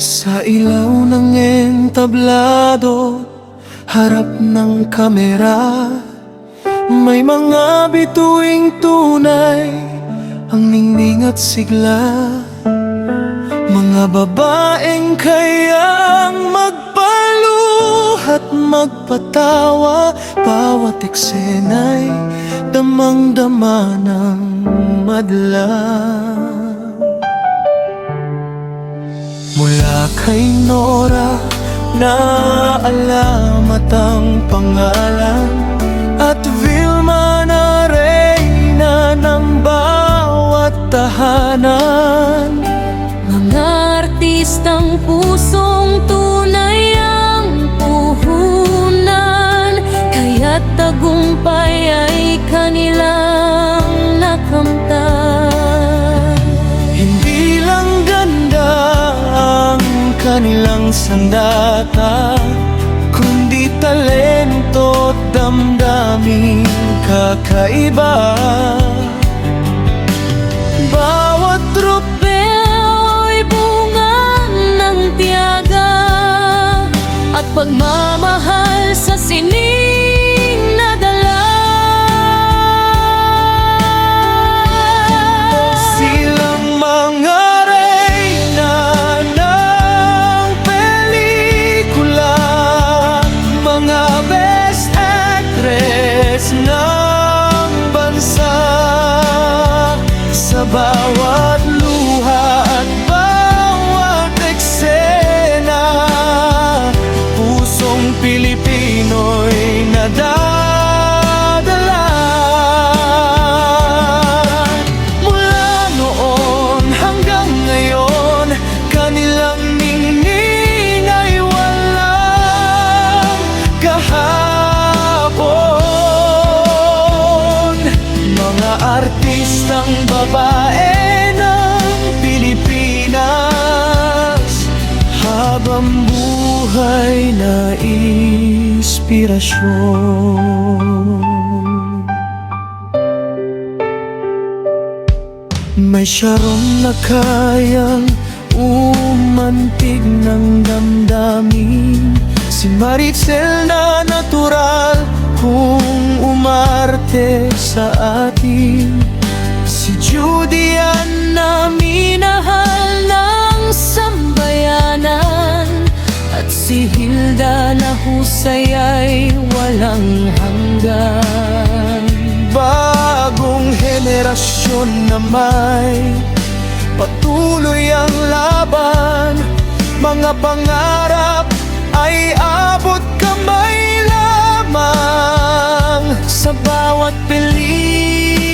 Sa ilaw ng entablado, harap ng kamera, may mga bituing tunay, ang ningning at sigla. Mga babaeng kayang magpaluhat, magpatawa, bawat eksena'y damang-dama ng madla. Mula kay Nora, naalamat ang pangalan, at Vilma na reyna ng bawat tahanan. Mga artistang pusong tunay ang puhunan, kaya't tagumpay ay kanilang nakamtan. Hindi lang ganda ang kanilang sandata, kundi talento at damdaming kakaiba. Bawat Tropeo'y bunga ng tiyaga at pagmamahal sa sining na dala. Silang mga reyna ng pelikula, mga best actress ng bansa. Sa bawat luha at bawat eksena, pusong Pilipino'y nadadala. Mula noon hanggang ngayon, kanilang ningning ay walang kahapon. Mga artistang babae ng Pilipinas, habang buhay na inspirasyon. May Sharon na kayang umantig ng damdamin, si Maricel na natural kung umarte sa atin, si Judy Ann na minahal ng sambayanan, at si Hilda na husay ay walang hanggan. Bagong henerasyon na may patuloy ang laban, mga pangarap ay abot kamay lamang. Sa bawat pelikulang